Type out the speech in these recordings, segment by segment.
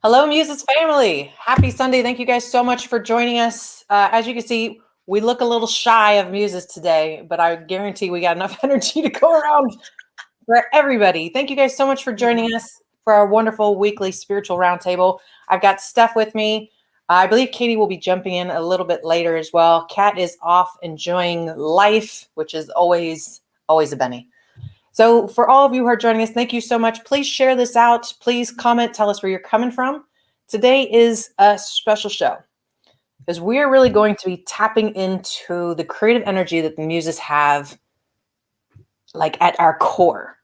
Hello, Muses family. Happy Sunday. Thank you guys so much for joining us. As you can see, we look a little shy of Muses today, but I guarantee we got enough energy to go around for everybody. Thank you guys so much for joining us for our wonderful weekly spiritual roundtable. I've got Steph with me. I believe Katie will be jumping in a little bit later as well. Kat is off enjoying life, which is always a Benny. So for all of you who are joining us, thank you so much. Please share this out. Please comment, tell us where you're coming from. Today is a special show because we are really going to be tapping into the creative energy that the Muses have like at our core.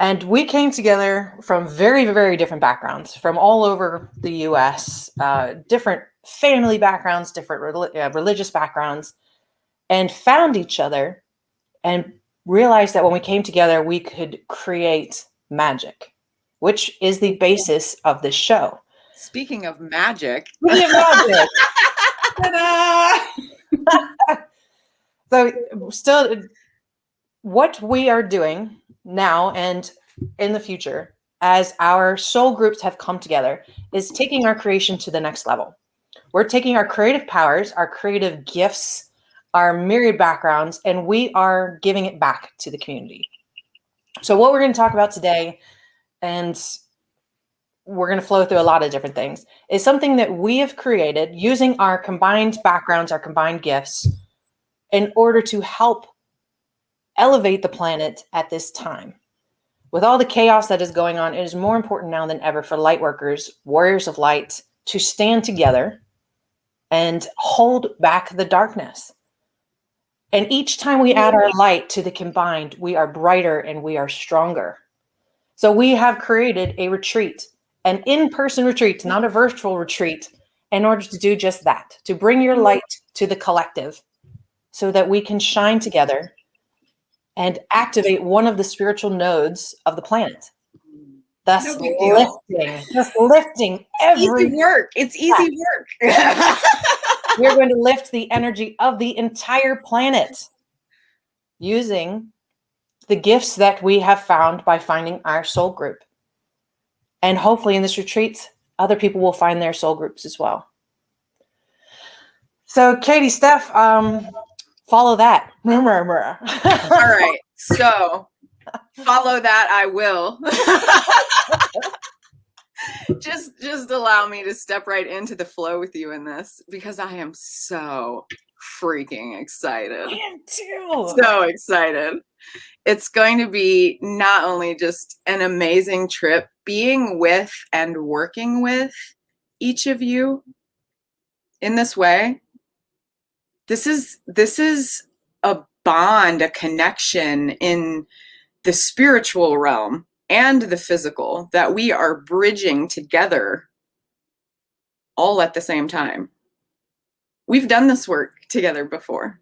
And we came together from very, very different backgrounds from all over the US, different family backgrounds, different religious backgrounds, and found each other and realized that when we came together, we could create magic, which is the basis of this show. Speaking of magic. So still, what we are doing now and in the future, as our soul groups have come together, is taking our creation to the next level. We're taking our creative powers, our creative gifts, our myriad backgrounds, and we are giving it back to the community. So what we're going to talk about today, and we're going to flow through a lot of different things, is something that we have created using our combined backgrounds, our combined gifts, in order to help elevate the planet at this time. With all the chaos that is going on, it is more important now than ever for light workers, warriors of light, to stand together and hold back the darkness. And each time we add our light to the combined, we are brighter and we are stronger. So we have created a retreat, an in-person retreat, not a virtual retreat, in order to do just that, to bring your light to the collective so that we can shine together and activate one of the spiritual nodes of the planet. Thus lifting every easy work. It's easy work. We're going to lift the energy of the entire planet using the gifts that we have found by finding our soul group. And hopefully in this retreat, other people will find their soul groups as well. So Katie, Steph, follow that. All right. So follow that. I will. just allow me to step right into the flow with you in this because I am so freaking excited. I am too. So excited. It's going to be not only just an amazing trip being with and working with each of you in this way. This is a bond, a connection in the spiritual realm and the physical that we are bridging together all at the same time. We've done this work together before,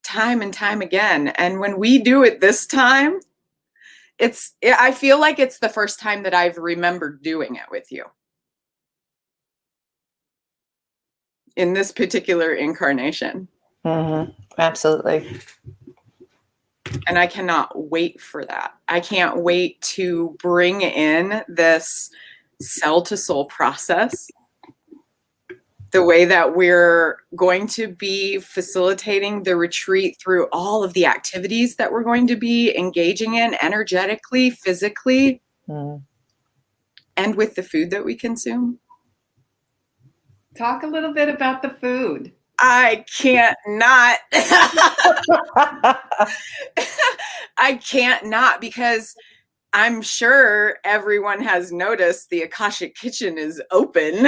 time and time again. And when we do it this time, I feel like it's the first time that I've remembered doing it with you in this particular incarnation. Mm-hmm. Absolutely. And I cannot wait for that. I can't wait to bring in this cell to soul process, the way that we're going to be facilitating the retreat through all of the activities that we're going to be engaging in energetically, physically, and with the food that we consume. Talk a little bit about the food. I can't not. I can't not, because I'm sure everyone has noticed the Akashic Kitchen is open.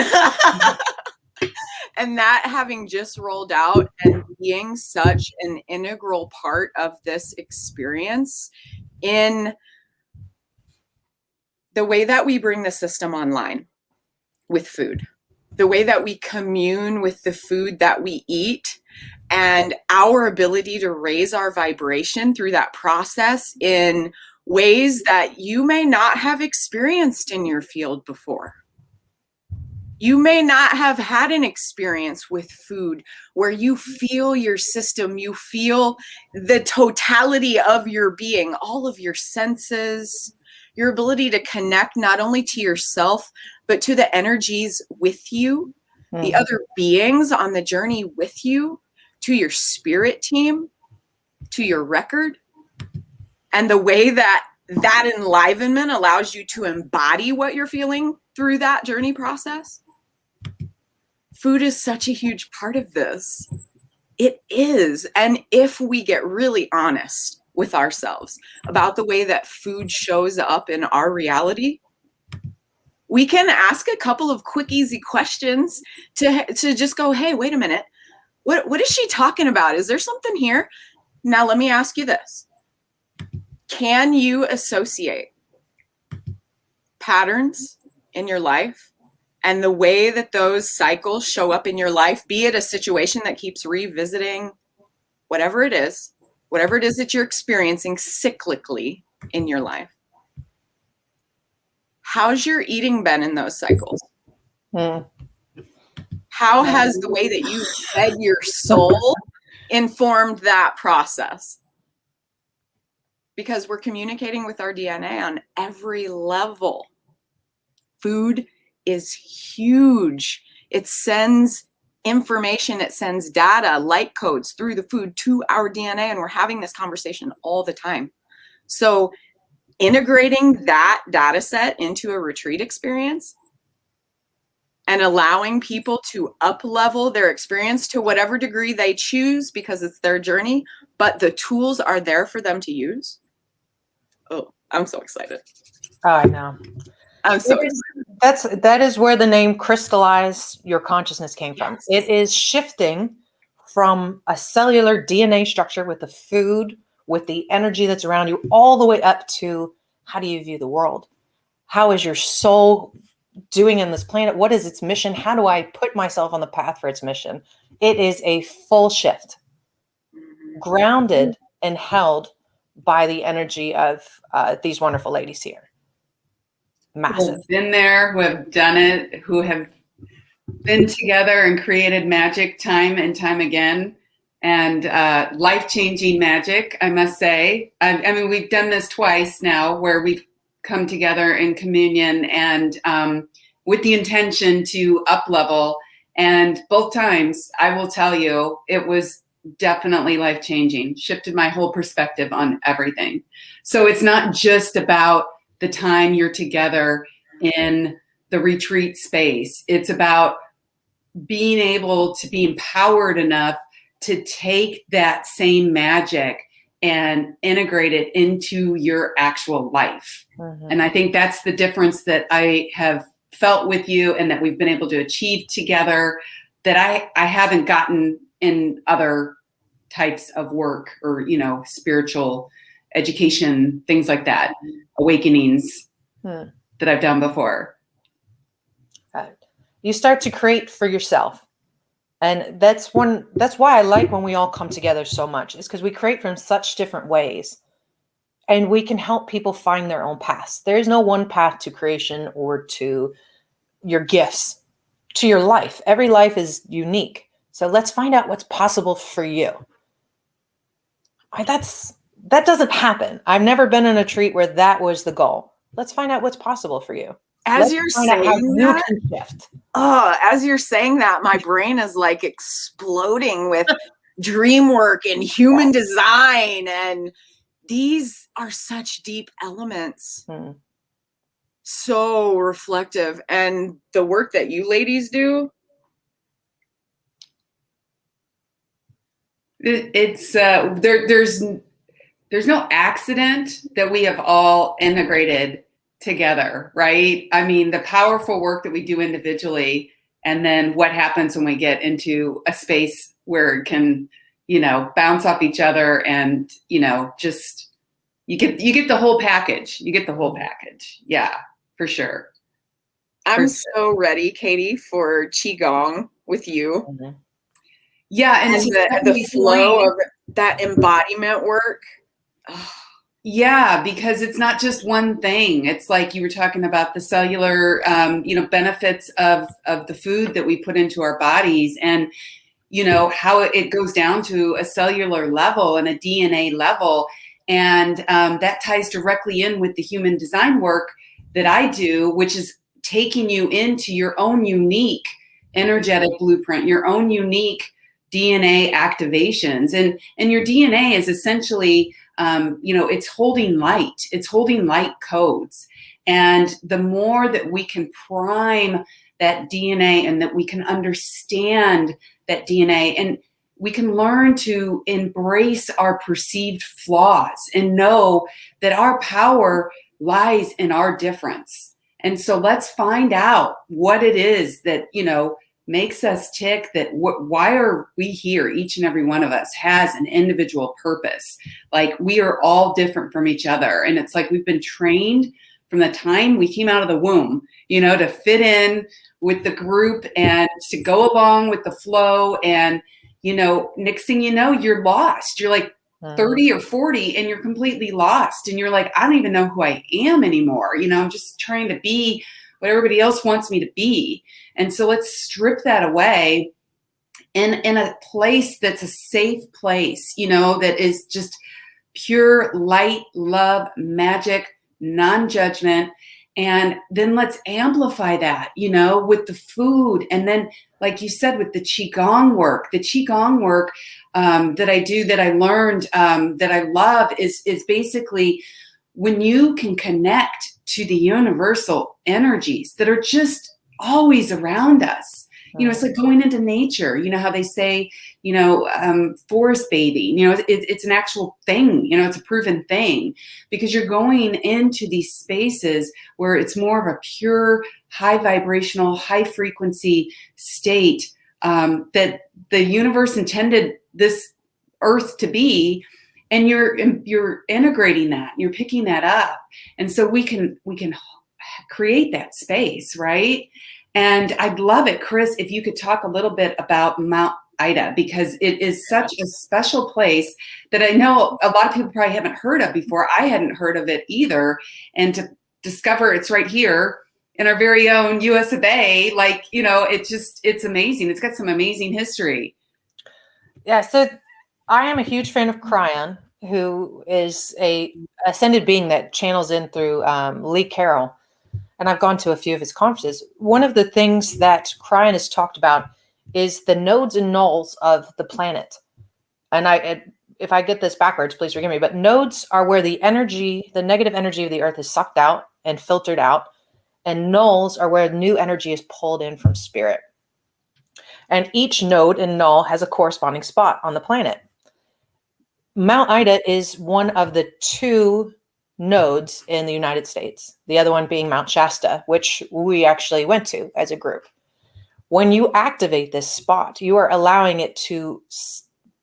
And that having just rolled out and being such an integral part of this experience in the way that we bring the system online with food, the way that we commune with the food that we eat, and our ability to raise our vibration through that process in ways that you may not have experienced in your field before. You may not have had an experience with food where you feel your system, you feel the totality of your being, all of your senses, your ability to connect not only to yourself, but to the energies with you, the other beings on the journey with you, to your spirit team, to your record, and the way that enlivenment allows you to embody what you're feeling through that journey process. Food is such a huge part of this. It is. And if we get really honest with ourselves about the way that food shows up in our reality, we can ask a couple of quick, easy questions to just go, hey, wait a minute. What is she talking about? Is there something here? Now, let me ask you this. Can you associate patterns in your life and the way that those cycles show up in your life, be it a situation that keeps revisiting whatever it is that you're experiencing cyclically in your life? How's your eating been in those cycles? How has the way that you fed your soul informed that process? Because we're communicating with our DNA on every level. Food is huge. It sends information, it sends data, light codes through the food to our DNA, and we're having this conversation all the time. So integrating that data set into a retreat experience and allowing people to up-level their experience to whatever degree they choose because it's their journey, but the tools are there for them to use. Oh, I'm so excited. Oh, I know. I'm so excited. That is where the name Crystallize Your Consciousness came from. Yes. It is shifting from a cellular DNA structure with the food, with the energy that's around you, all the way up to how do you view the world? How is your soul doing in this planet? What is its mission? How do I put myself on the path for its mission? It is a full shift, grounded and held by the energy of these wonderful ladies here. Massive. Who have been there, who have done it, who have been together and created magic time and time again, and life-changing magic, I must say. I mean, we've done this twice now where we've come together in communion and with the intention to up-level. And both times, I will tell you, it was definitely life-changing, shifted my whole perspective on everything. So it's not just about the time you're together in the retreat space. It's about being able to be empowered enough to take that same magic and integrate it into your actual life. And I think that's the difference that I have felt with you and that we've been able to achieve together that I haven't gotten in other types of work or, you know, spiritual education, things like that, awakenings that I've done before. You start to create for yourself. And that's why I like when we all come together so much, is because we create from such different ways and we can help people find their own paths. There is no one path to creation or to your gifts, to your life. Every life is unique. So let's find out what's possible for you. That doesn't happen. I've never been in a retreat where that was the goal. Let's find out what's possible for you. As you're saying that, my brain is like exploding with dream work and human design. And these are such deep elements. So reflective. And the work that you ladies do. It's there's no accident that we have all integrated together, right? I mean, the powerful work that we do individually, and then what happens when we get into a space where it can, you know, bounce off each other and, you know, just you get the whole package. You get the whole package. Yeah, for sure. I'm so ready, Katie, for Qigong with you. Yeah, and the flow of that embodiment work. Yeah, because it's not just one thing. It's like you were talking about the cellular, you know, benefits of the food that we put into our bodies, and you know how it goes down to a cellular level and a DNA level, And that ties directly in with the human design work that I do, which is taking you into your own unique energetic blueprint, your own unique DNA activations. And your DNA is essentially, it's holding light. It's holding light codes. And the more that we can prime that DNA and that we can understand that DNA, and we can learn to embrace our perceived flaws and know that our power lies in our difference. And so let's find out what it is that, makes us tick, that why are we here? Each and every one of us has an individual purpose. Like, we are all different from each other. And it's like we've been trained from the time we came out of the womb, to fit in with the group and to go along with the flow. And, next thing you know, you're lost. You're like 30 or 40 and you're completely lost. And you're like, I don't even know who I am anymore. I'm just trying to be what everybody else wants me to be. And so let's strip that away in a place that's a safe place, that is just pure light, love, magic, non-judgment. And then let's amplify that, with the food. And then, like you said, with the Qigong work that I do, that I learned, that I love is basically when you can connect to the universal energies that are just always around us. It's like going into nature, how they say, forest bathing, it's an actual thing, it's a proven thing, because you're going into these spaces where it's more of a pure, high vibrational, high frequency state that the universe intended this earth to be. And you're integrating that, you're picking that up. And so we can create that space, right? And I'd love it, Chris, if you could talk a little bit about Mount Ida, because it is such a special place that I know a lot of people probably haven't heard of before. I hadn't heard of it either. And to discover it's right here in our very own US of A, it's amazing. It's got some amazing history. Yeah, so I am a huge fan of Cryon, who is a ascended being that channels in through Lee Carroll. And I've gone to a few of his conferences. One of the things that Cryon has talked about is the nodes and nulls of the planet. And if I get this backwards, please forgive me, but nodes are where the negative energy of the earth is sucked out and filtered out. And nulls are where new energy is pulled in from spirit. And each node and null has a corresponding spot on the planet. Mount Ida is one of the two nodes in the United States, the other one being Mount Shasta, which we actually went to as a group. When you activate this spot, you are allowing it to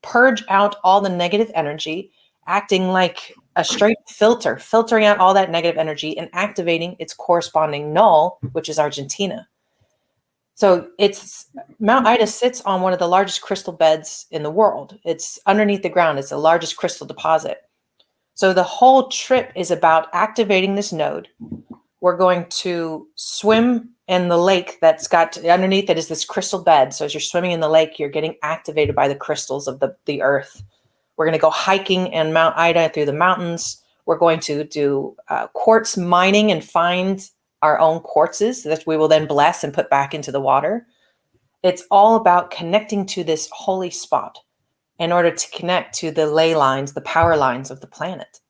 purge out all the negative energy, acting like a straight filter, filtering out all that negative energy and activating its corresponding null, which is Argentina. So Mount Ida sits on one of the largest crystal beds in the world. It's underneath the ground. It's the largest crystal deposit. So the whole trip is about activating this node. We're going to swim in the lake that's got underneath it is this crystal bed. So as you're swimming in the lake, you're getting activated by the crystals of the earth. We're going to go hiking in Mount Ida through the mountains. We're going to do quartz mining and find our own quartzes that we will then bless and put back into the water. It's all about connecting to this holy spot in order to connect to the ley lines, the power lines of the planet.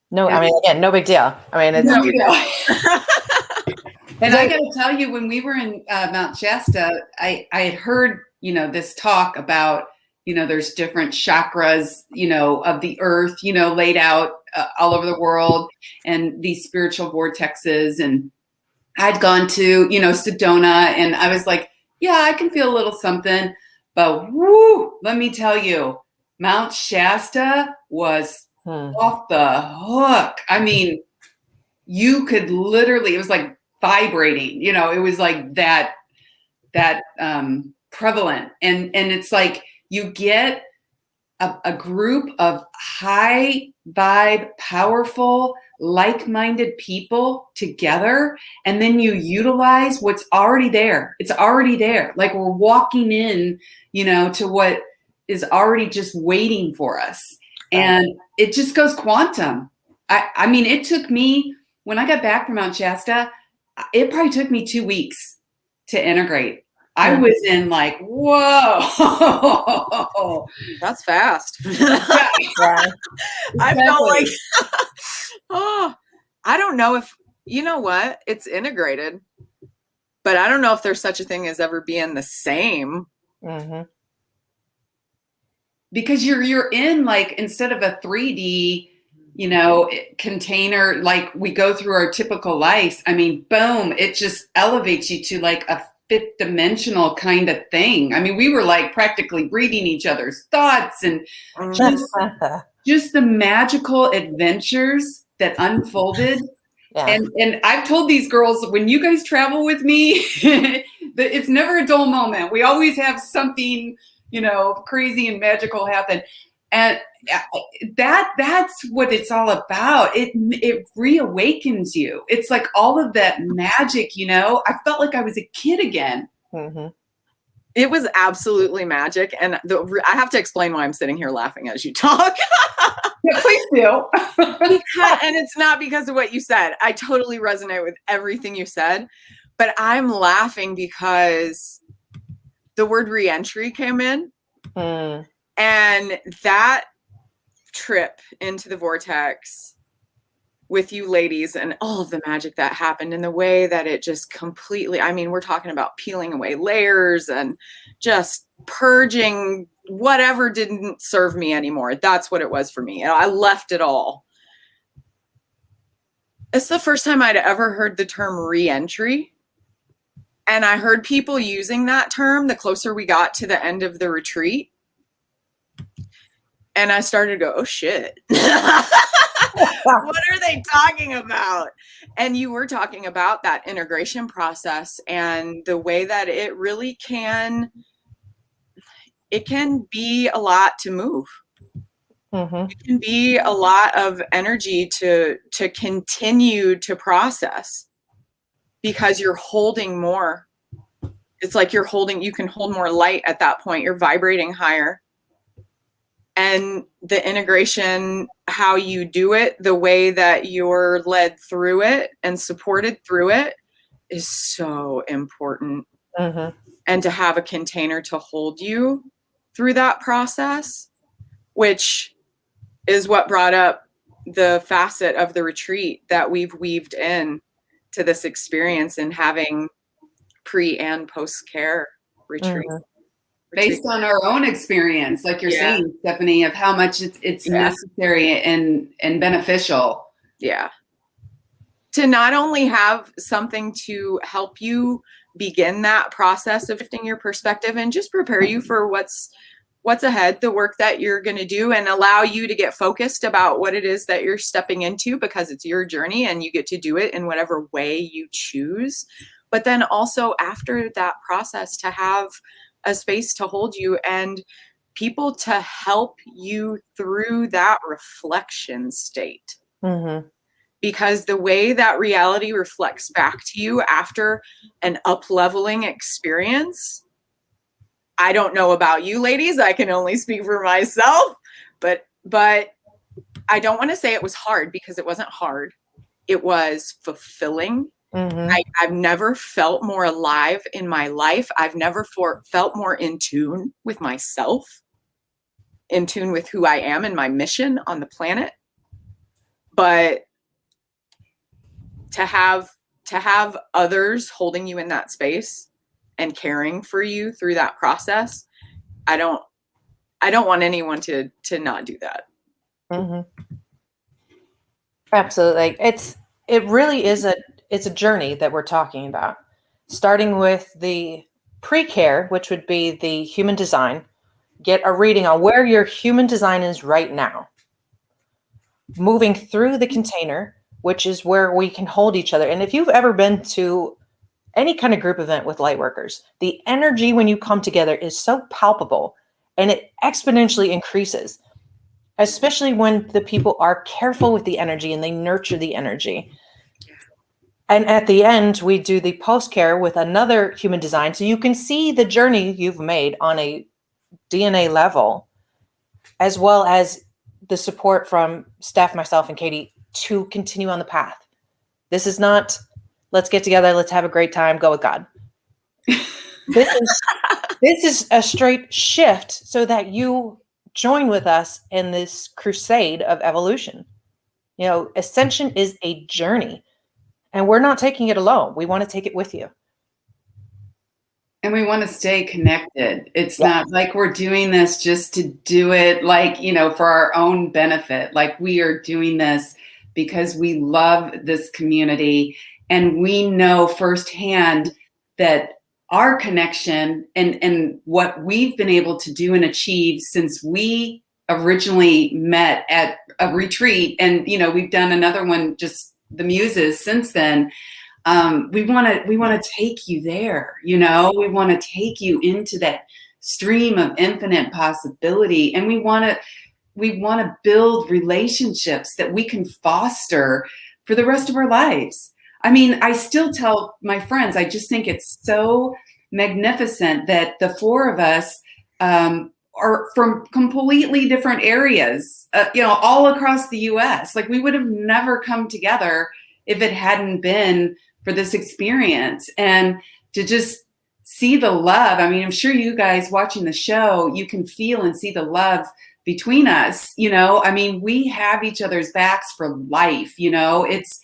No, I mean, again, no big deal. I mean, it's no big deal. And I got to tell you, when we were in Mount Shasta, I had heard, this talk about, there's different chakras, of the earth, laid out all over the world, and these spiritual vortexes. And I'd gone to, Sedona, and I was like, yeah, I can feel a little something. But whoo, let me tell you, Mount Shasta was off the hook. I mean, you could literally, it was like vibrating, it was like that prevalent. And it's like you get a group of high vibe, powerful, like-minded people together, and then you utilize what's already there. It's already there. Like we're walking in, to what is already just waiting for us. And it just goes quantum. I mean, it took me, when I got back from Mount Shasta, it probably took me 2 weeks to integrate. I was in like, whoa. That's fast. Yeah, I felt like, exactly. oh, I don't know if, you know what? It's integrated, but I don't know if there's such a thing as ever being the same. Mm-hmm. Because you're in, like, instead of a 3D, you know, container, like we go through our typical lives, I mean, boom, it just elevates you to like a fifth dimensional kind of thing. I mean, we were like practically reading each other's thoughts, and just the magical adventures that unfolded. Yeah. And I've told these girls, when you guys travel with me, it's never a dull moment. We always have something, you know, crazy and magical happen. And that's what it's all about. It reawakens you. It's like all of that magic, you know. I felt like I was a kid again. Mm-hmm. It was absolutely magic. And I have to explain why I'm sitting here laughing as you talk. Yeah, please do. And it's not because of what you said. I totally resonate with everything you said, but I'm laughing because the word reentry came in. And that trip into the vortex with you ladies and all of the magic that happened, and the way that it just completely, I mean, we're talking about peeling away layers and just purging whatever didn't serve me anymore. That's what it was for me. I left it all. It's the first time I'd ever heard the term reentry. And I heard people using that term the closer we got to the end of the retreat. And I started to go, oh shit. What are they talking about? And you were talking about that integration process and the way that it really can be a lot to move. Mm-hmm. It can be a lot of energy to continue to process, because you're holding more. It's like you can hold more light at that point. You're vibrating higher. And the integration, how you do it, the way that you're led through it and supported through it, is so important. Mm-hmm. And to have a container to hold you through that process, which is what brought up the facet of the retreat that we've weaved in to this experience, and having pre and post care retreat. Mm-hmm. Based on our own experience, like you're saying, Stephanie, of how much it's necessary and beneficial. Yeah. To not only have something to help you begin that process of shifting your perspective and just prepare you for what's ahead, the work that you're going to do, and allow you to get focused about what it is that you're stepping into, because it's your journey and you get to do it in whatever way you choose. But then also after that process, to have a space to hold you and people to help you through that reflection state. Mm-hmm. Because the way that reality reflects back to you after an up-leveling experience, I don't know about you ladies, I can only speak for myself, but I don't want to say it was hard, because it wasn't hard. It was fulfilling. Mm-hmm. I've never felt more alive in my life. I've never felt more in tune with myself, in tune with who I am and my mission on the planet. But to have others holding you in that space and caring for you through that process, I don't want anyone to not do that. Mm-hmm. Absolutely. It really is it's a journey that we're talking about, starting with the pre-care, which would be the human design. Get a reading on where your human design is right now. Moving through the container, which is where we can hold each other. And if you've ever been to any kind of group event with lightworkers, the energy when you come together is so palpable, and it exponentially increases, especially when the people are careful with the energy and they nurture the energy. And at the end, we do the post-care with another human design, so you can see the journey you've made on a DNA level, as well as the support from Steph, myself, and Katie to continue on the path. This is not, let's get together, let's have a great time, go with God. This is a straight shift so that you join with us in this crusade of evolution. You know, ascension is a journey, and we're not taking it alone. We want to take it with you. And we want to stay connected. It's not like we're doing this just to do it, like, you know, for our own benefit. Like, we are doing this because we love this community, and we know firsthand that our connection and what we've been able to do and achieve since we originally met at a retreat, and, you know, we've done another one, just the Muses, since then. We want to take you there, you know, we want to take you into that stream of infinite possibility. And we want to build relationships that we can foster for the rest of our lives. I mean, I still tell my friends, I just think it's so magnificent that the four of us are from completely different areas, you know, all across the US. Like, we would have never come together if it hadn't been for this experience. And to just see the love. I mean, I'm sure you guys watching the show, you can feel and see the love between us. You know, I mean, we have each other's backs for life. You know, it's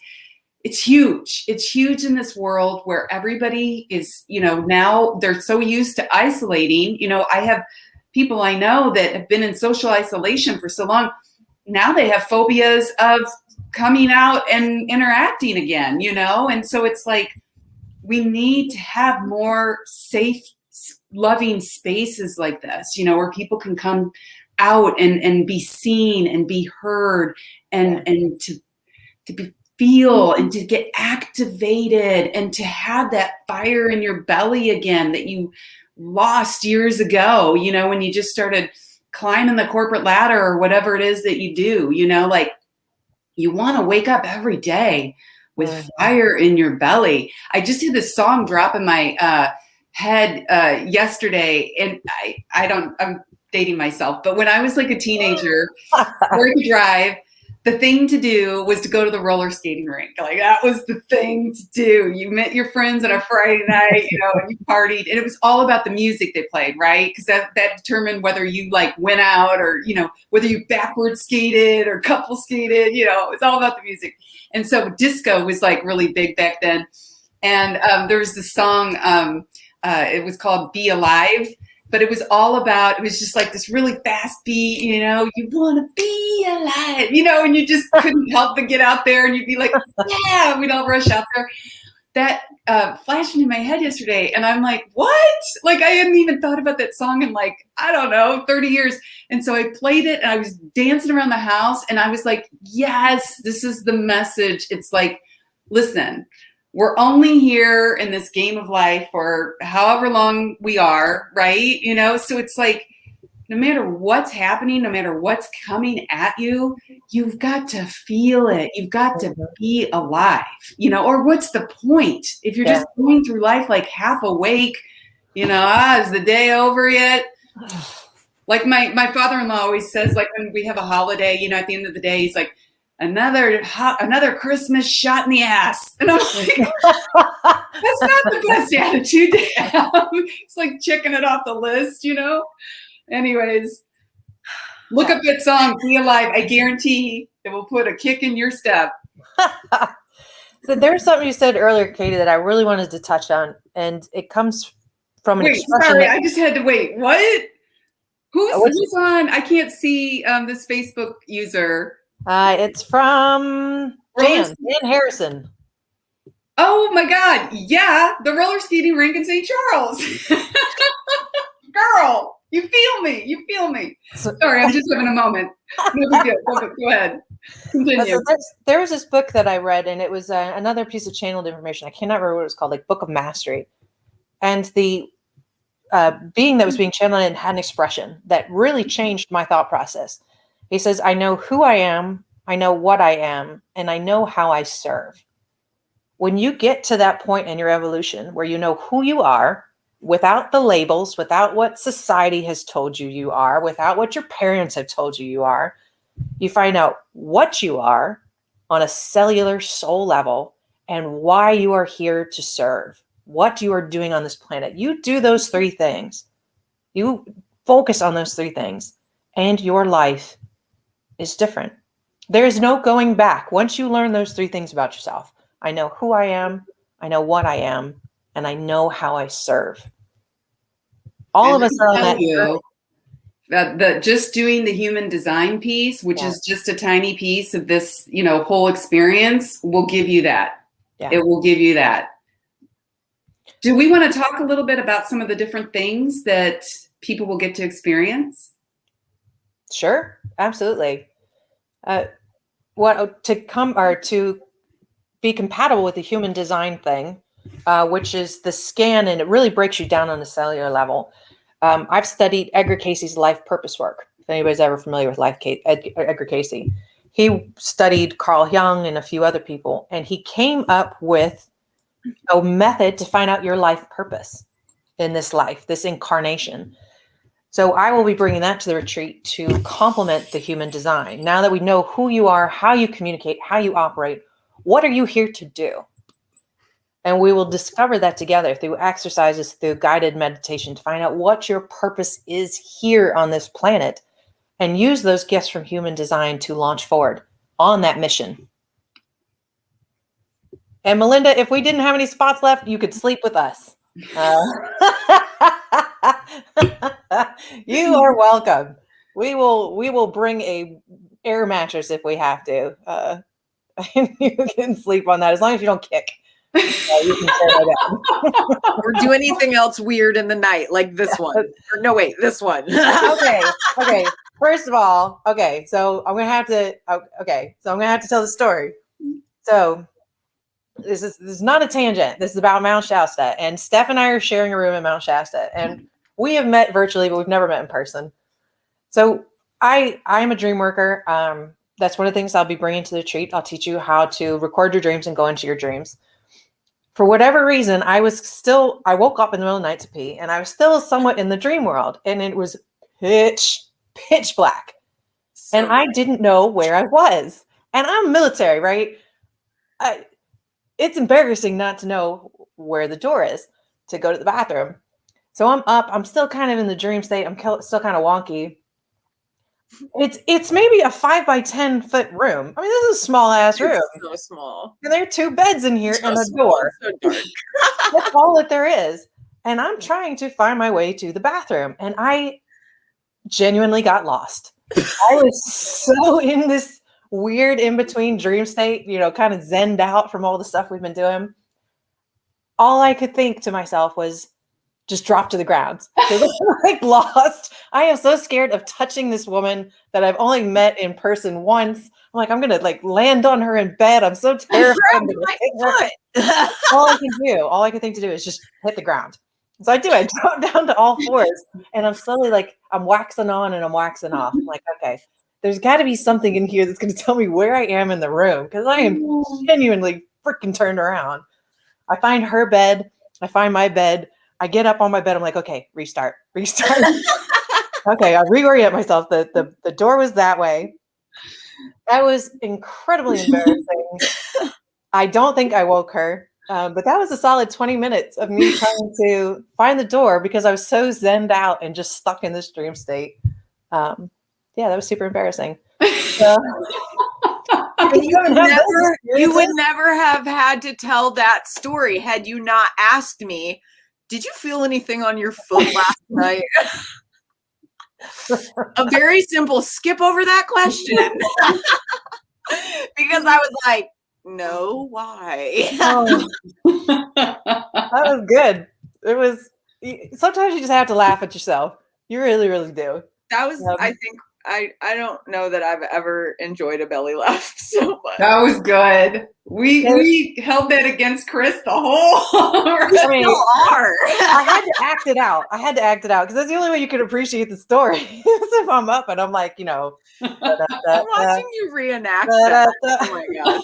huge. It's huge in this world where everybody is, you know, now they're so used to isolating. You know, I have people I know that have been in social isolation for so long. Now they have phobias of coming out and interacting again, you know? And so it's like, we need to have more safe, loving spaces like this, you know, where people can come out and be seen and be heard and to feel and to get activated and to have that fire in your belly again that you lost years ago, you know, when you just started climbing the corporate ladder or whatever it is that you do, you know, like, you want to wake up every day with fire in your belly. I just had this song drop in my head yesterday, and I'm dating myself, but when I was like a teenager, for the drive, the thing to do was to go to the roller skating rink. Like, that was the thing to do. You met your friends on a Friday night, you know, and you partied, and it was all about the music they played, right? Because that determined whether you like went out or, you know, whether you backward skated or couple skated, you know, it's all about the music. And so disco was like really big back then. And there was this song, it was called Be Alive. But it was all about, it was just like this really fast beat, you know, you want to be alive, you know, and you just couldn't help but get out there and you'd be like, yeah, we'd all rush out there. That flashed into my head yesterday. And I'm like, what? Like, I hadn't even thought about that song in like, I don't know, 30 years. And so I played it and I was dancing around the house and I was like, yes, this is the message. It's like, listen, we're only here in this game of life for however long we are, right? You know, so it's like, no matter what's happening, no matter what's coming at you, you've got to feel it. You've got to be alive, you know, or what's the point? If you're just going through life like half awake, you know, is the day over yet? Like my father-in-law always says, like, when we have a holiday, you know, at the end of the day, he's like, another Christmas shot in the ass. And I'm like, that's not the best attitude to have. It's like checking it off the list, you know? Anyways, look up that song, Be Alive. I guarantee it will put a kick in your step. So there's something you said earlier, Katie, that I really wanted to touch on. And it comes from an expression. Sorry, I just had to wait. What? Who's on? I can't see this Facebook user. It's from Dan Harrison. Oh my God. Yeah. The roller skating rink in St. Charles. Girl, you feel me. You feel me. Sorry, I'm just having a moment. No big deal. Go ahead. Continue. So there was this book that I read, and it was another piece of channeled information. I cannot remember what it was called, like Book of Mastery. And the being that was being channeled in had an expression that really changed my thought process. He says, I know who I am, I know what I am, and I know how I serve. When you get to that point in your evolution where you know who you are, without the labels, without what society has told you you are, without what your parents have told you you are, You find out what you are on a cellular soul level and why you are here to serve, what you are doing on this planet. You do those 3 things. You focus on those 3 things, and your life is different. There is no going back. Once you learn those 3 things about yourself, I know who I am, I know what I am, and I know how I serve. All of us are on that journey. Just doing the human design piece, which is just a tiny piece of this, whole experience, will give you that. Yeah. It will give you that. Do we want to talk a little bit about some of the different things that people will get to experience? Sure, absolutely. To be compatible with the human design thing, which is the scan, and it really breaks you down on a cellular level. I've studied Edgar Cayce's life purpose work. If anybody's ever familiar with Edgar Cayce, he studied Carl Jung and a few other people, and he came up with a method to find out your life purpose in this life, this incarnation. So I will be bringing that to the retreat to complement the human design. Now that we know who you are, how you communicate, how you operate, what are you here to do? And we will discover that together through exercises, through guided meditation, to find out what your purpose is here on this planet, and use those gifts from human design to launch forward on that mission. And Melinda, if we didn't have any spots left, you could sleep with us. You are welcome. We will bring a air mattress if we have to. You can sleep on that as long as you don't kick. You can turn it down. Or do anything else weird in the night, like this one. Or, no, wait, this one. Okay. First of all, so I'm gonna have to. So I'm gonna have to tell the story. So this is not a tangent. This is about Mount Shasta, and Steph and I are sharing a room in Mount Shasta, and we have met virtually, but we've never met in person. So I'm a dream worker. That's one of the things I'll be bringing to the retreat. I'll teach you how to record your dreams and go into your dreams. For whatever reason, I woke up in the middle of the night to pee, and I was still somewhat in the dream world, and it was pitch black. And I didn't know where I was. And I'm military, right? It's embarrassing not to know where the door is to go to the bathroom. So I'm up. I'm still kind of in the dream state. I'm still kind of wonky. It's maybe a 5 by 10 foot room. I mean, this is a small ass room. It's so small. And there are 2 beds in here and a small, door. so dark. That's all that there is. And I'm trying to find my way to the bathroom, and I genuinely got lost. I was so in this weird in-between dream state, kind of zenned out from all the stuff we've been doing. All I could think to myself was, just drop to the ground. I'm like lost. I am so scared of touching this woman that I've only met in person once. I'm like, I'm gonna land on her in bed. I'm so terrified. All I can think to do is just hit the ground. So I do. I drop down to all 4s, and I'm slowly I'm waxing on and I'm waxing off. I'm like, okay, there's got to be something in here that's going to tell me where I am in the room, because I am genuinely freaking turned around. I find her bed. I find my bed. I get up on my bed. I'm like, okay, restart. Okay, I reorient myself. The door was that way. That was incredibly embarrassing. I don't think I woke her, but that was a solid 20 minutes of me trying to find the door because I was so zenned out and just stuck in this dream state. Yeah, that was super embarrassing. You would never have had to tell that story had you not asked me, did you feel anything on your foot last night? A very simple skip over that question. Because I was like, no, why? That was good. It was, sometimes you just have to laugh at yourself. You really, really do. That was, I think, I don't know that I've ever enjoyed a belly laugh so much. That was good. We held that against Chris the whole. We still are. I had to act it out because that's the only way you could appreciate the story. If I'm up and I'm like, I'm watching you reenact that. Oh my gosh.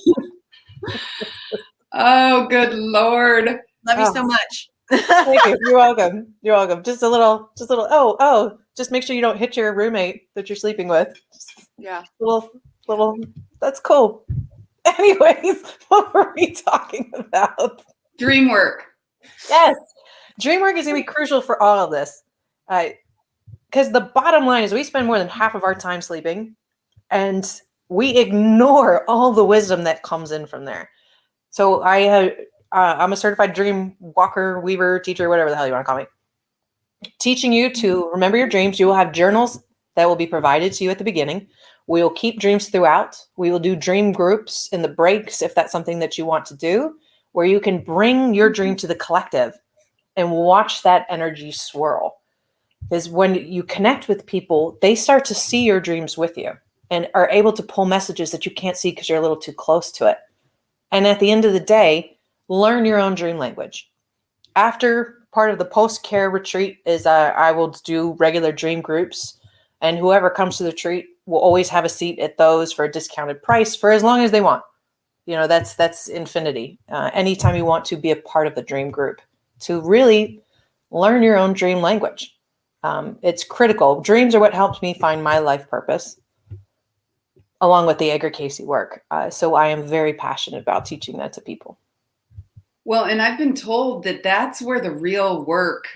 Oh, good Lord. Love you so much. Thank you. You're welcome. You're welcome. Just a little, just make sure you don't hit your roommate that you're sleeping with. Just Yeah. little, that's cool. Anyways, what were we talking about? Dream work. Yes. Dream work is going to be crucial for all of this. Because the bottom line is we spend more than half of our time sleeping, and we ignore all the wisdom that comes in from there. So I'm a certified dream walker, weaver, teacher, whatever the hell you want to call me. Teaching you to remember your dreams. You will have journals that will be provided to you at the beginning. We will keep dreams throughout. We will do dream groups in the breaks if that's something that you want to do, where you can bring your dream to the collective and watch that energy swirl. Is when you connect with people, they start to see your dreams with you and are able to pull messages that you can't see because you're a little too close to it. And at the end of the day, learn your own dream language. After part of the post-care retreat is I will do regular dream groups, and whoever comes to the retreat will always have a seat at those for a discounted price for as long as they want. You know, that's infinity. Anytime you want to be a part of the dream group, to really learn your own dream language. It's critical. Dreams are what helped me find my life purpose, along with the Edgar Cayce work. So I am very passionate about teaching that to people. Well, and I've been told that that's where the real work,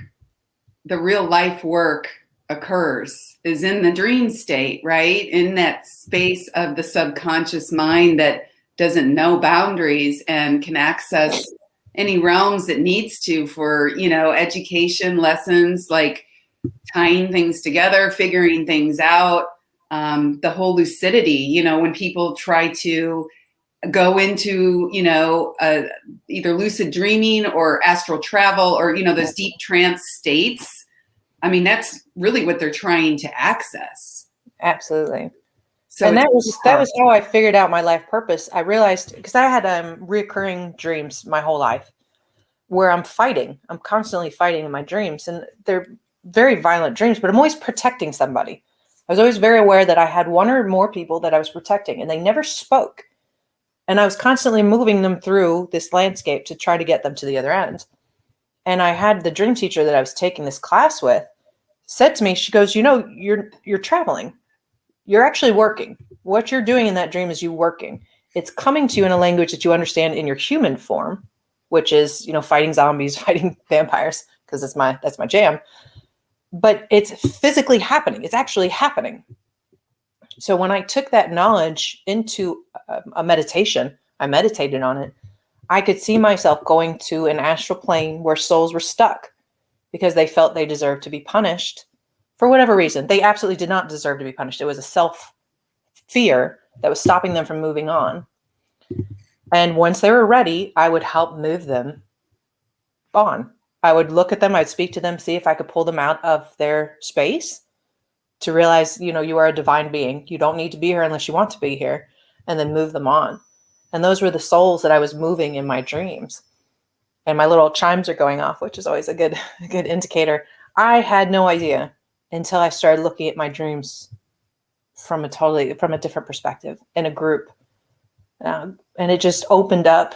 the real life work occurs, is in the dream state, right? In that space of the subconscious mind that doesn't know boundaries and can access any realms it needs to for, you know, education, lessons, like tying things together, figuring things out, the whole lucidity, you know, when people try to go into, you know, either lucid dreaming or astral travel or, you know, those deep trance states. I mean, that's really what they're trying to access. Absolutely. So and that was how I figured out my life purpose. I realized, because I had reoccurring dreams my whole life where I'm constantly fighting in my dreams, and they're very violent dreams, but I'm always protecting somebody. I was always very aware that I had one or more people that I was protecting, and they never spoke. And I was constantly moving them through this landscape to try to get them to the other end. And I had the dream teacher that I was taking this class with said to me, she goes, you know, you're traveling. You're actually working. What you're doing in that dream is you working. It's coming to you in a language that you understand in your human form, which is, you know, fighting zombies, fighting vampires, because that's my jam. But it's physically happening. It's actually happening. So when I took that knowledge into a meditation, I meditated on it. I could see myself going to an astral plane where souls were stuck because they felt they deserved to be punished for whatever reason. They absolutely did not deserve to be punished. It was a self-fear that was stopping them from moving on. And once they were ready, I would help move them on. I would look at them, I'd speak to them, see if I could pull them out of their space to realize, you know, you are a divine being. You don't need to be here unless you want to be here, and then move them on. And those were the souls that I was moving in my dreams. And my little chimes are going off, which is always a good indicator. I had no idea until I started looking at my dreams from a different perspective in a group. And it just opened up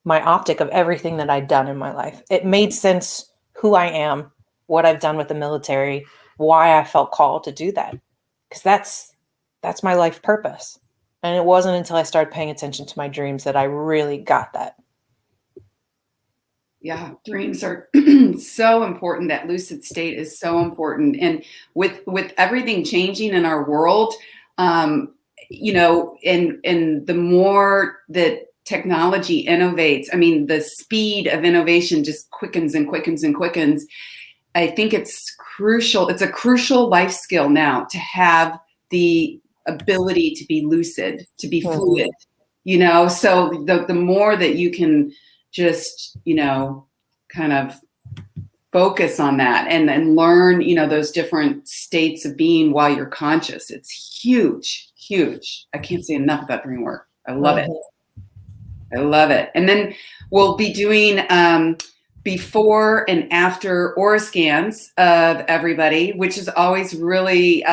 my optic of everything that I'd done in my life. It made sense who I am, what I've done with the military, why I felt called to do that. Because that's my life purpose. And it wasn't until I started paying attention to my dreams that I really got that. Yeah, dreams are so important. That lucid state is so important. And with everything changing in our world, you know, and the more that technology innovates, I mean, the speed of innovation just quickens and quickens and quickens. I think it's crucial. It's a crucial life skill now to have the ability to be lucid, to be fluid, you know, so the more that you can just, you know, kind of focus on that and learn, you know, those different states of being while you're conscious. It's huge, huge. I can't say enough about dream work. I love it. I love it. And then we'll be doing before and after aura scans of everybody, which is always really,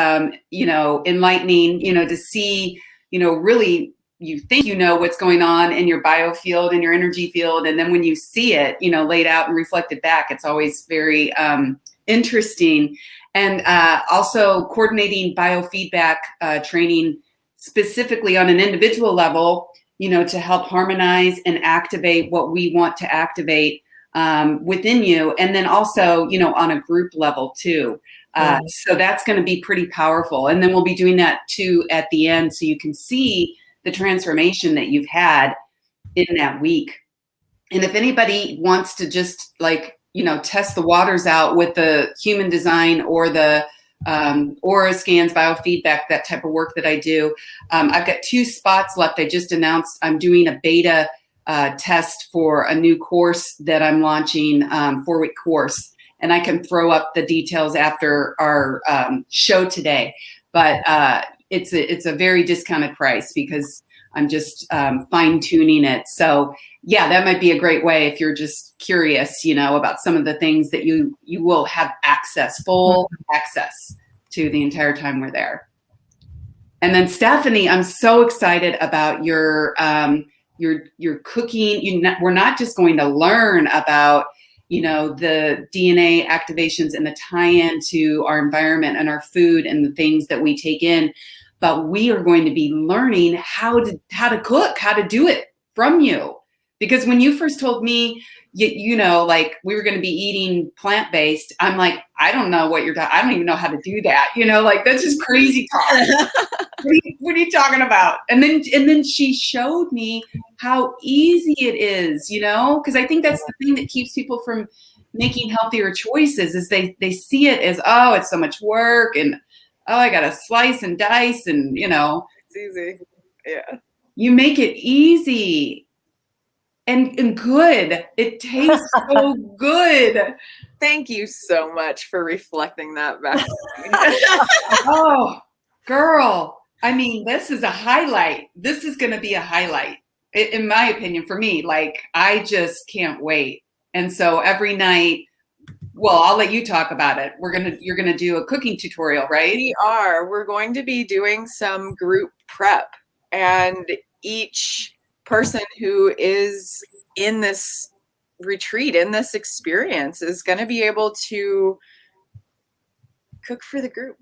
you know, enlightening, you know, to see, you know, really, you think you know what's going on in your biofield and your energy field, and then when you see it, you know, laid out and reflected back, it's always very interesting. And also coordinating biofeedback training specifically on an individual level, you know, to help harmonize and activate what we want to activate within you, and then also, you know, on a group level too. So that's going to be pretty powerful. And then we'll be doing that too at the end, so you can see the transformation that you've had in that week. And if anybody wants to just, like, you know, test the waters out with the human design or the aura scans, biofeedback, that type of work that I do, I've got 2 spots left. I just announced I'm doing a beta test for a new course that I'm launching, 4-week course. And I can throw up the details after our show today. But it's a very discounted price because I'm just fine tuning it. So yeah, that might be a great way if you're just curious, you know, about some of the things that you will have full access to the entire time we're there. And then Stephanie, I'm so excited about your cooking. We're not just going to learn about, you know, the DNA activations and the tie-in to our environment and our food and the things that we take in, but we are going to be learning how to cook, how to do it from you. Because when you first told me, you know, like we were going to be eating plant-based, I'm like, I don't know what you're talking. I don't even know how to do that. You know, like that's just crazy talk. What are you talking about? And then she showed me how easy it is, you know, because I think that's the thing that keeps people from making healthier choices is they see it as, oh, it's so much work and, oh, I got to slice and dice and, you know. It's easy. Yeah. You make it easy and good. It tastes so good. Thank you so much for reflecting that back to me. Oh, girl. I mean, this is a highlight. This is going to be a highlight, in my opinion, for me. Like, I just can't wait. And so every night, well, I'll let you talk about it. You're gonna do a cooking tutorial, right? We are. We're going to be doing some group prep, and each person who is in this retreat, in this experience, is going to be able to cook for the group.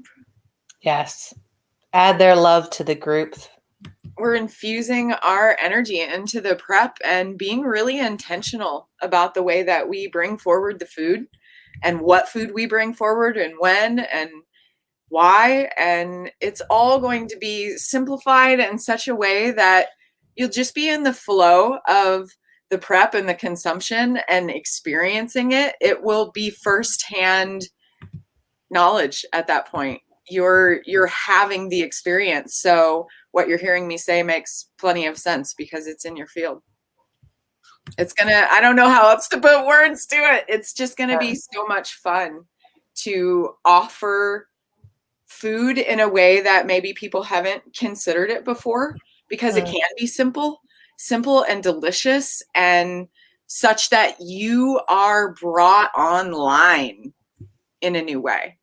Yes. Add their love to the group. We're infusing our energy into the prep and being really intentional about the way that we bring forward the food and what food we bring forward and when and why. And it's all going to be simplified in such a way that you'll just be in the flow of the prep and the consumption and experiencing it. It will be firsthand knowledge at that point. You're having the experience. So what you're hearing me say makes plenty of sense because it's in your field. It's gonna, I don't know how else to put words to it. It's just gonna be so much fun to offer food in a way that maybe people haven't considered it before, because it can be simple and delicious, and such that you are brought online in a new way.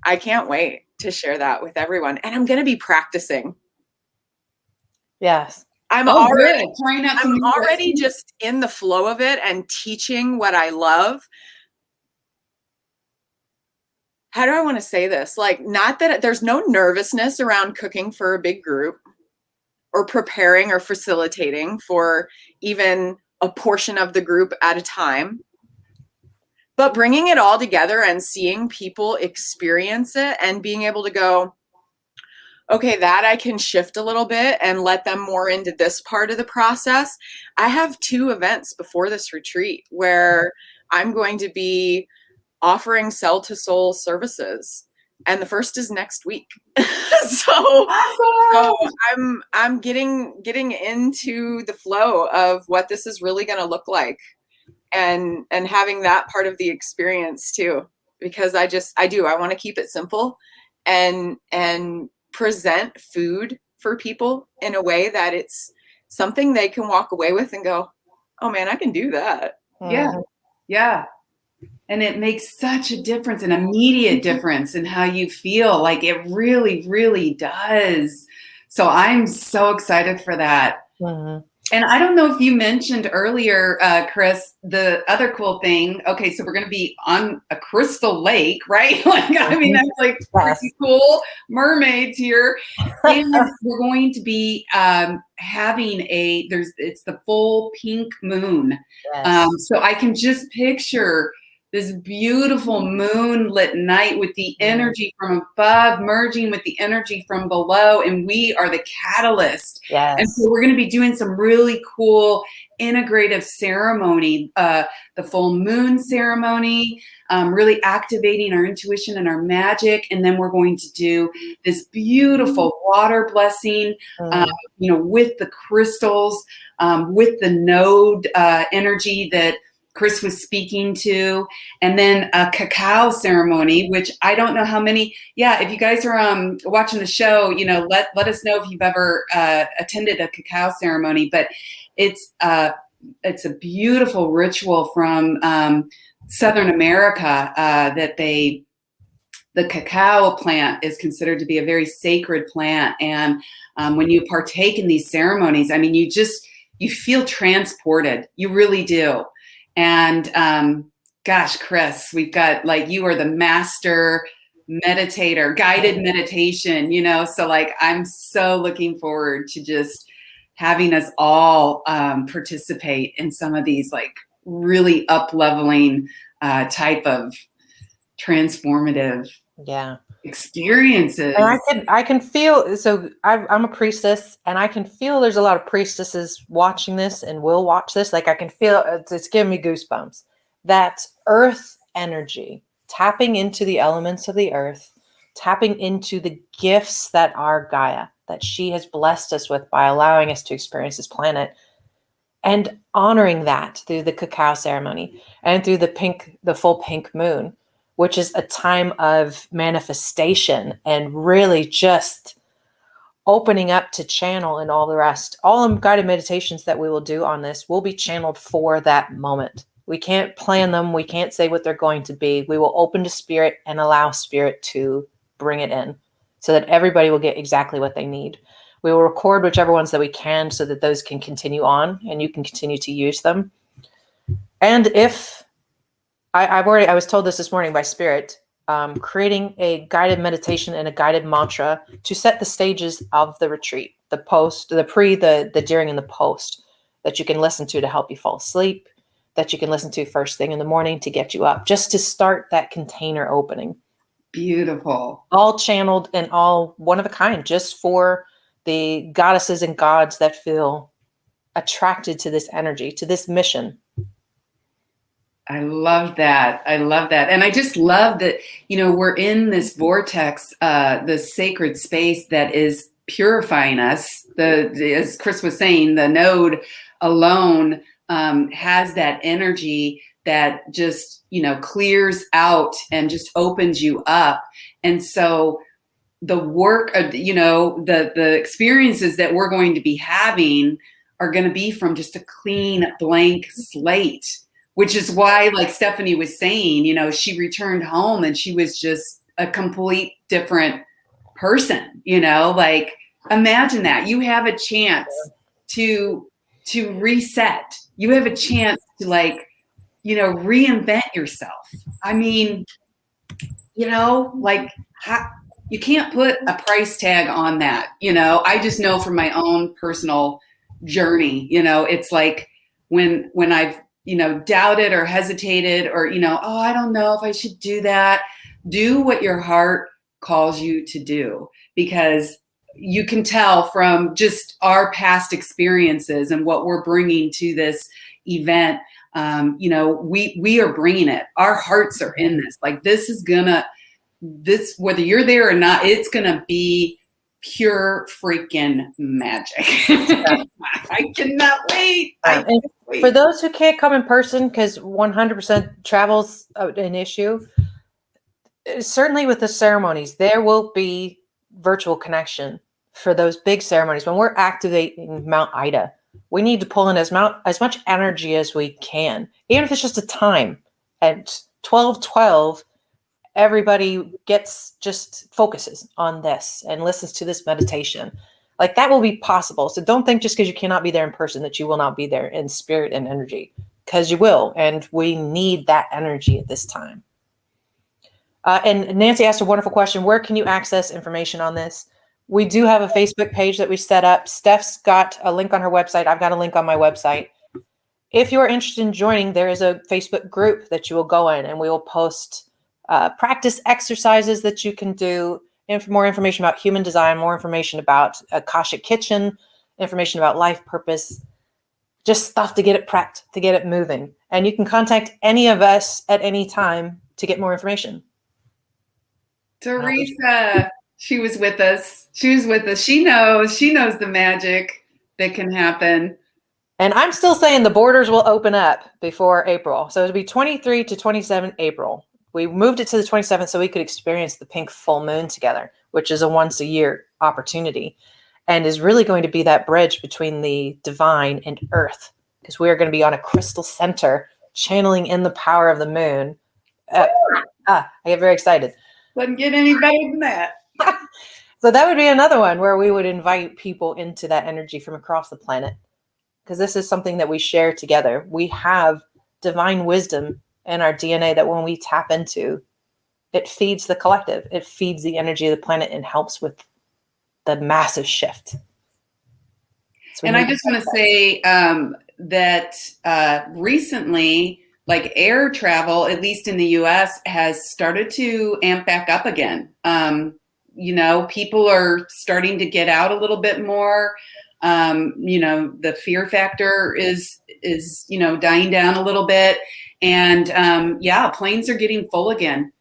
I can't wait to share that with everyone. And I'm going to be practicing. Yes. I'm already just in the flow of it and teaching what I love. How do I want to say this? Like, not that there's no nervousness around cooking for a big group or preparing or facilitating for even a portion of the group at a time. But bringing it all together and seeing people experience it and being able to go, okay, that I can shift a little bit and let them more into this part of the process. I have 2 events before this retreat where I'm going to be offering cell to soul services. And the first is next week. So I'm getting into the flow of what this is really going to look like. And having that part of the experience too, because I want to keep it simple and present food for people in a way that it's something they can walk away with and go, oh man, I can do that. Yeah. And it makes such a difference, an immediate difference in how you feel. Like, it really, really does. So I'm so excited for that. Mhm. And I don't know if you mentioned earlier, Chris, the other cool thing. Okay, so we're going to be on a crystal lake, right? Like, I mean, that's like pretty cool. Mermaids here. And we're going to be having it's the full pink moon. Yes. So I can just picture this beautiful moonlit night with the energy from above merging with the energy from below, and we are the catalyst. Yes. And so we're going to be doing some really cool integrative ceremony, the full moon ceremony, really activating our intuition and our magic. And then we're going to do this beautiful water blessing, with the crystals, with the node energy that Chris was speaking to, and then a cacao ceremony, which I don't know how many. Yeah, if you guys are watching the show, let us know if you've ever attended a cacao ceremony. But it's a beautiful ritual from Southern America that the cacao plant is considered to be a very sacred plant, and when you partake in these ceremonies, I mean, you feel transported. You really do. And gosh, Chris, we've got you are the master meditator, guided meditation, so I'm so looking forward to just having us all participate in some of these really up-leveling type of transformative experiences. And I can feel, so I'm a priestess, and I can feel there's a lot of priestesses watching this and will watch this. I can feel it's giving me goosebumps. That earth energy, tapping into the elements of the earth, tapping into the gifts that are Gaia, that she has blessed us with by allowing us to experience this planet, and honoring that through the cacao ceremony and through the full pink moon, which is a time of manifestation and really just opening up to channel and all the rest. All the guided meditations that we will do on this will be channeled for that moment. We can't plan them. We can't say what they're going to be. We will open to spirit and allow spirit to bring it in so that everybody will get exactly what they need. We will record whichever ones that we can so that those can continue on and you can continue to use them. And if I was told this morning by Spirit, creating a guided meditation and a guided mantra to set the stages of the retreat, the post, the pre, the during, and the post that you can listen to help you fall asleep, that you can listen to first thing in the morning to get you up, just to start that container opening. Beautiful. All channeled and all one of a kind, just for the goddesses and gods that feel attracted to this energy, to this mission. I love that. And I just love that, we're in this vortex, this sacred space that is purifying us. As Chris was saying, the node alone has that energy that just, clears out and just opens you up. And so the work of, the experiences that we're going to be having are going to be from just a clean, blank slate. Which is why, like Stephanie was saying, she returned home and she was just a complete different person, imagine that. You have a chance to reset. You have a chance to reinvent yourself. I mean, you can't put a price tag on that. I just know from my own personal journey, it's like when I've, doubted or hesitated or, oh, I don't know if I should do that. Do what your heart calls you to do, because you can tell from just our past experiences and what we're bringing to this event. We are bringing it. Our hearts are in this. This is whether you're there or not, it's gonna be pure freaking magic. I cannot wait. For those who can't come in person, because 100% travel's an issue, certainly with the ceremonies, there will be virtual connection for those big ceremonies. When we're activating Mount Ida, we need to pull in as much energy as we can, even if it's just a time at 12:12. Everybody just focuses on this and listens to this meditation. Like that will be possible. So don't think just because you cannot be there in person that you will not be there in spirit and energy, because you will. And we need that energy at this time. And Nancy asked a wonderful question. Where can you access information on this? We do have a Facebook page that we set up. Steph's got a link on her website. I've got a link on my website. If you are interested in joining, there is a Facebook group that you will go in, and we will post practice exercises that you can do, more information about human design, more information about Akashic Kitchen, information about life purpose, just stuff to get it prepped, to get it moving. And you can contact any of us at any time to get more information. Teresa, she was with us. She knows the magic that can happen. And I'm still saying the borders will open up before April. So it'll be 23 to 27 April. We moved it to the 27th so we could experience the pink full moon together, which is a once a year opportunity and is really going to be that bridge between the divine and earth, because we are going to be on a crystal center channeling in the power of the moon. I get very excited. Doesn't get any better than that. So that would be another one where we would invite people into that energy from across the planet, because this is something that we share together. We have divine wisdom in our DNA that when we tap into, it feeds the collective. It feeds the energy of the planet and helps with the massive shift. So and I just want to say that recently, like air travel, at least in the US, has started to amp back up again. People are starting to get out a little bit more. The fear factor is dying down a little bit. And planes are getting full again.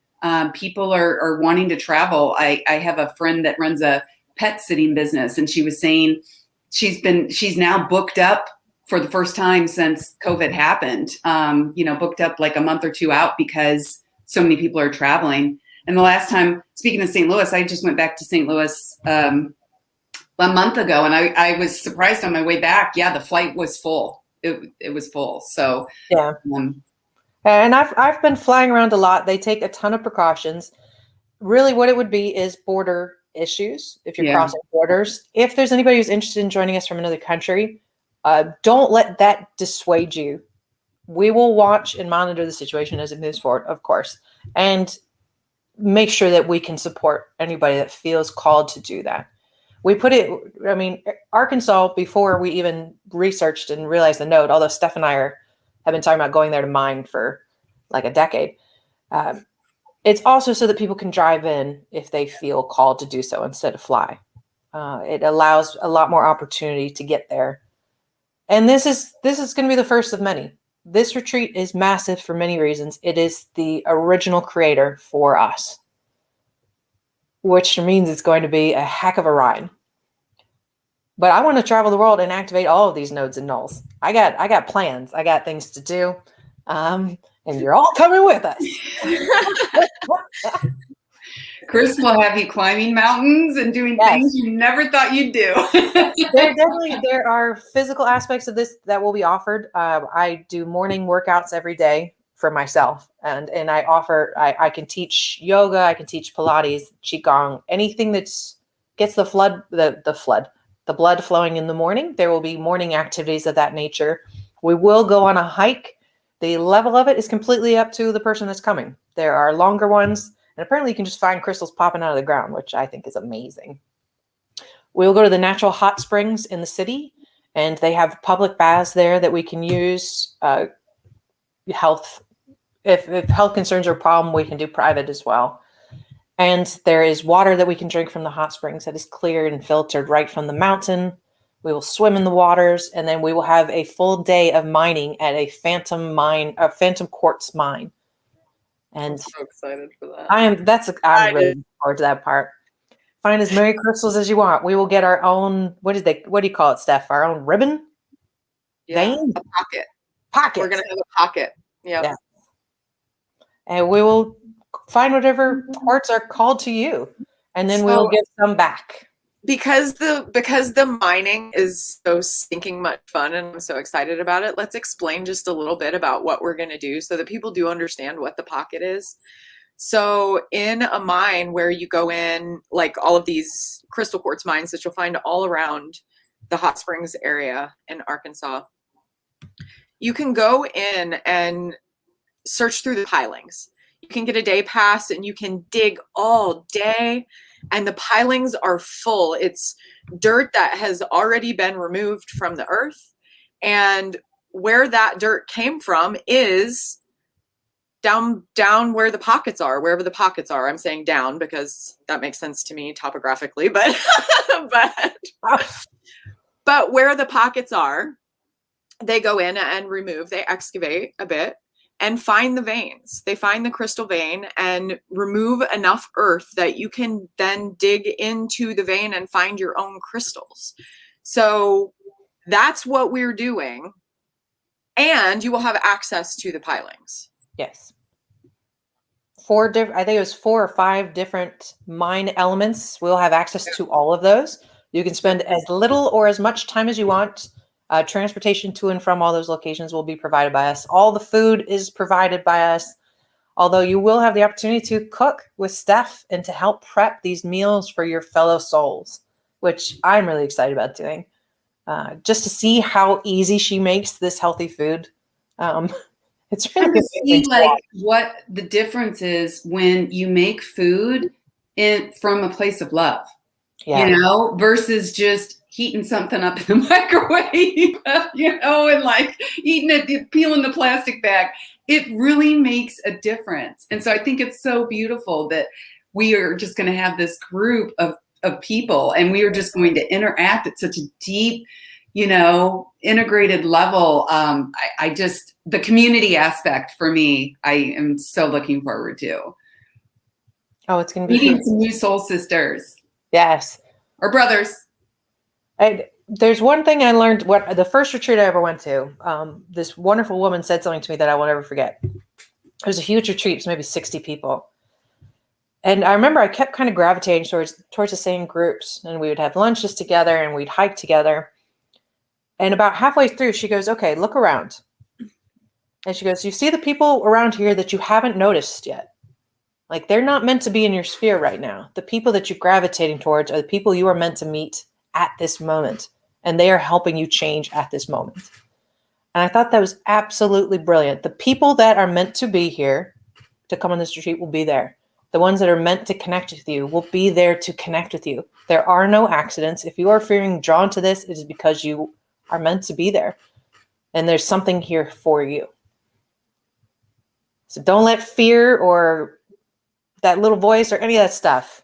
People are wanting to travel. I have a friend that runs a pet sitting business, and she was saying she's now booked up for the first time since COVID happened, booked up like a month or two out because so many people are traveling. And the last time, speaking of St. Louis, I just went back to St. Louis a month ago, and I was surprised on my way back. Yeah, the flight was full. It was full. So yeah. And I've been flying around a lot. They take a ton of precautions. Really what it would be is border issues if you're crossing borders. If there's anybody who's interested in joining us from another country, don't let that dissuade you. We will watch and monitor the situation as it moves forward, of course, and make sure that we can support anybody that feels called to do that. Arkansas, before we even researched and realized the node, although Steph and I have been talking about going there to mine for like a decade. It's also so that people can drive in if they feel called to do so instead of fly. It allows a lot more opportunity to get there. And this is going to be the first of many. This retreat is massive for many reasons. It is the original creator for us, which means it's going to be a heck of a ride. But I want to travel the world and activate all of these nodes and nulls. I got plans. I got things to do. And you're all coming with us. Chris will have you climbing mountains and doing things you never thought you'd do. There are physical aspects of this that will be offered. I do morning workouts every day for myself. And I can teach yoga. I can teach Pilates, Qigong, anything that's gets the blood flowing in the morning. There will be morning activities of that nature. We will go on a hike. The level of it is completely up to the person that's coming. There are longer ones, and apparently you can just find crystals popping out of the ground, which I think is amazing. We'll go to the natural hot springs in the city, and they have public baths there that we can use. If health concerns are a problem, we can do private as well. And there is water that we can drink from the hot springs that is cleared and filtered right from the mountain. We will swim in the waters, and then we will have a full day of mining at a phantom quartz mine. And I'm so excited for that. I'm really looking forward to that part. Find as many crystals as you want. We will get our own, what do you call it, Steph? Our own ribbon? Vein? A pocket. Pocket. We're going to have a pocket. Yep. Yeah. And we will find whatever parts are called to you. And then we'll give some back. Because the mining is so stinking much fun and I'm so excited about it, let's explain just a little bit about what we're going to do so that people do understand what the pocket is. So in a mine where you go in, like all of these crystal quartz mines that you'll find all around the hot springs area in Arkansas, you can go in and search through the pilings. You can get a day pass and you can dig all day, and the pilings are full. It's dirt that has already been removed from the earth, and where that dirt came from is down where the pockets are, wherever the pockets are. I'm saying down because that makes sense to me topographically, but but where the pockets are, they go in and remove, they excavate a bit and find the veins. They find the crystal vein and remove enough earth that you can then dig into the vein and find your own crystals. So that's what we're doing. And you will have access to the pilings. Yes. I think it was 4 or 5 different mine elements. We'll have access to all of those. You can spend as little or as much time as you want. Transportation to and from all those locations will be provided by us. All the food is provided by us, although you will have the opportunity to cook with Steph and to help prep these meals for your fellow souls, which I'm really excited about doing. Just to see how easy she makes this healthy food. It's really see like what the difference is when you make food from a place of love, yeah. you know, versus just heating something up in the microwave, you know, and like eating it, peeling the plastic bag. It really makes a difference. And so I think it's so beautiful that we are just going to have this group of people, and we are just going to interact at such a deep, you know, integrated level. I just, the community aspect for me, I am so looking forward to. Oh, it's going to be meeting some new soul sisters. Yes. Or brothers. There's one thing I learned, what the first retreat I ever went to, this wonderful woman said something to me that I will never forget. It was a huge retreat, so maybe 60 people. And I remember I kept kind of gravitating towards the same groups, and we would have lunches together and we'd hike together. And about halfway through, she goes, okay, look around. And she goes, you see the people around here that you haven't noticed yet? Like, they're not meant to be in your sphere right now. The people that you're gravitating towards are the people you are meant to meet at this moment. And they are helping you change at this moment. And I thought that was absolutely brilliant. The people that are meant to be here to come on this retreat will be there. The ones that are meant to connect with you will be there to connect with you. There are no accidents. If you are feeling drawn to this, it is because you are meant to be there. And there's something here for you. So don't let fear or that little voice or any of that stuff.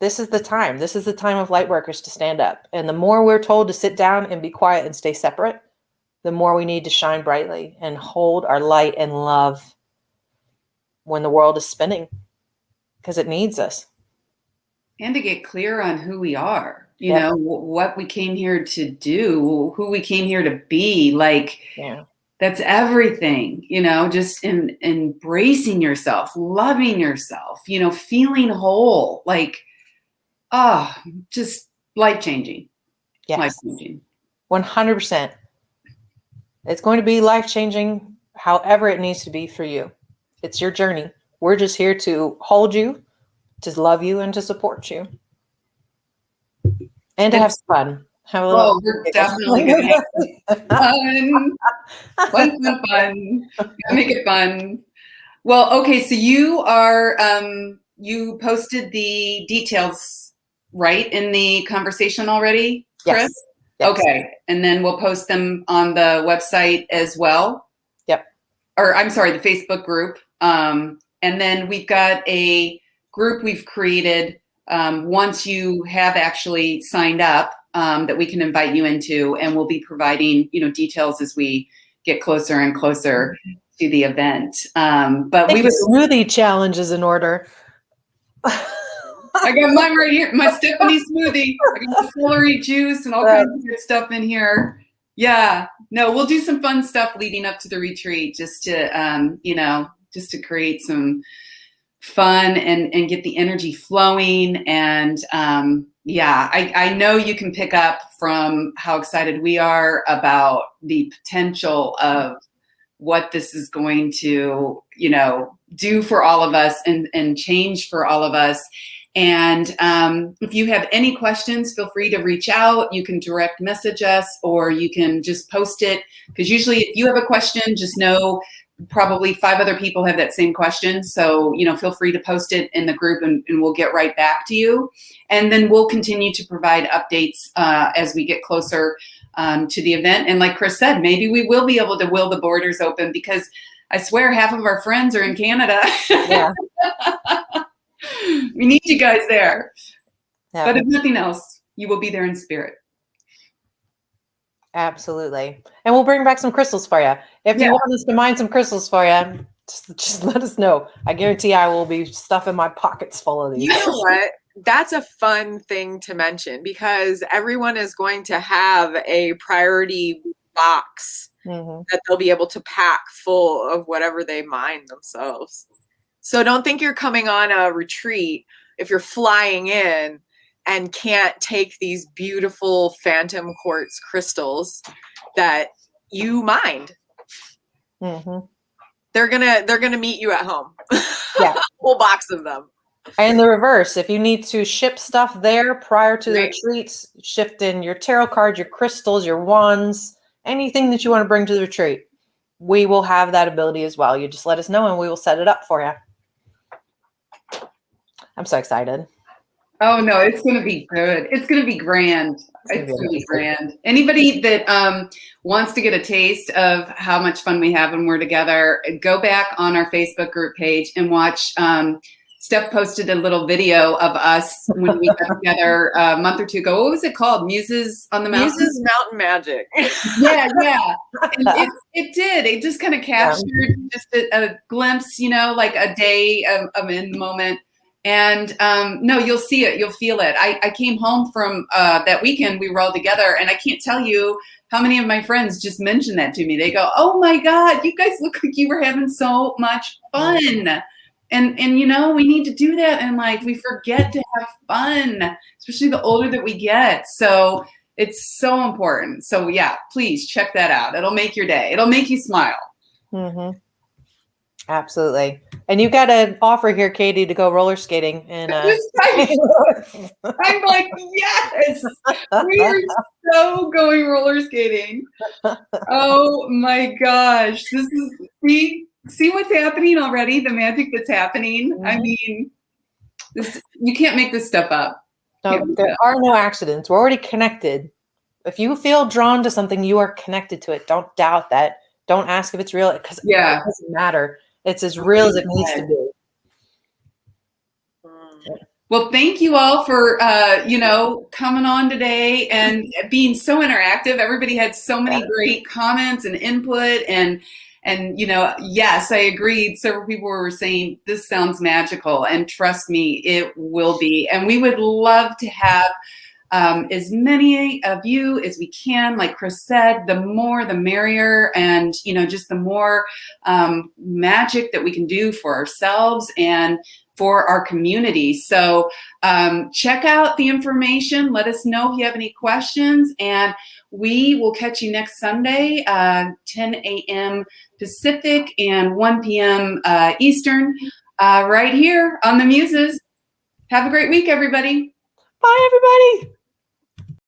This is the time. This is the time of light workers to stand up. And the more we're told to sit down and be quiet and stay separate, the more we need to shine brightly and hold our light and love when the world is spinning, because it needs us. And to get clear on who we are, you know, what we came here to do, who we came here to be. Like, that's everything, you know, just embracing yourself, loving yourself, you know, feeling whole, like, just life-changing. Yes. Life-changing. 100%. It's going to be life-changing however it needs to be for you. It's your journey. We're just here to hold you, to love you, and to support you. And to have fun. Have a little we're definitely going to have fun. Fun. Gotta make it fun. Well, okay, so you are, you posted the details, right, in the conversation already, Chris? Yes. Okay, and then we'll post them on the website as well? Yep. Or, I'm sorry, the Facebook group. And then we've got a group we've created once you have actually signed up that we can invite you into, and we'll be providing, you know, details as we get closer and closer to the event. But we the smoothie challenge is in order. I got mine right here, my Stephanie smoothie. I got the celery juice and all kinds of good stuff in here. Yeah, no, we'll do some fun stuff leading up to the retreat, just to, you know, just to create some fun and get the energy flowing. And I know you can pick up from how excited we are about the potential of what this is going to, do for all of us and change for all of us. And if you have any questions, feel free to reach out. You can direct message us, or you can just post it. Because usually if you have a question, just know probably 5 other people have that same question. So, feel free to post it in the group, and we'll get right back to you. And then we'll continue to provide updates as we get closer to the event. And like Chris said, maybe we will be able to will the borders open, because I swear half of our friends are in Canada. Yeah. We need you guys there. Yeah. But if nothing else, you will be there in spirit. Absolutely. And we'll bring back some crystals for you. If you want us to mine some crystals for you, just let us know. I guarantee I will be stuffing my pockets full of these. You know what? That's a fun thing to mention, because everyone is going to have a priority box that they'll be able to pack full of whatever they mine themselves. So don't think you're coming on a retreat if you're flying in and can't take these beautiful phantom quartz crystals that you mined. They're gonna meet you at home. Yeah. A whole box of them. And the reverse, if you need to ship stuff there prior to the retreats, shift in your tarot cards, your crystals, your wands, anything that you want to bring to the retreat. We will have that ability as well. You just let us know and we will set it up for you. I'm so excited. Oh no, it's going to be good. It's going to be grand. It's going to be grand. Anybody that wants to get a taste of how much fun we have when we're together, go back on our Facebook group page and watch. Steph posted a little video of us when we got together a month or two ago. What was it called? Muses on the Mountain? Muses Mountain Magic. Yeah. And it did. It just kind of captured just a glimpse, like a day of in the moment. And no, you'll see it. You'll feel it. I came home from that weekend. We were all together, and I can't tell you how many of my friends just mentioned that to me. They go, "Oh my God, you guys look like you were having so much fun." And we need to do that. And like, we forget to have fun, especially the older that we get. So it's so important. So yeah, please check that out. It'll make your day. It'll make you smile. Absolutely. And you got an offer here, Katie, to go roller skating. And I'm like, yes, we are so going roller skating. Oh my gosh. This is, see what's happening already, the magic that's happening. I mean, you can't make this stuff up. No, there are no accidents. We're already connected. If you feel drawn to something, you are connected to it. Don't doubt that. Don't ask if it's real, because it doesn't matter. It's as real as it needs to be. Well, thank you all for, coming on today and being so interactive. Everybody had so many great comments and input, and yes, I agreed. Several people were saying this sounds magical, and trust me, it will be. And we would love to have as many of you as we can. Like Chris said, the more the merrier, and just the more magic that we can do for ourselves and for our community. So check out the information. Let us know if you have any questions, and we will catch you next Sunday, 10 a.m. Pacific and 1 p.m. Eastern, right here on the Muses. Have a great week, everybody. Bye, everybody.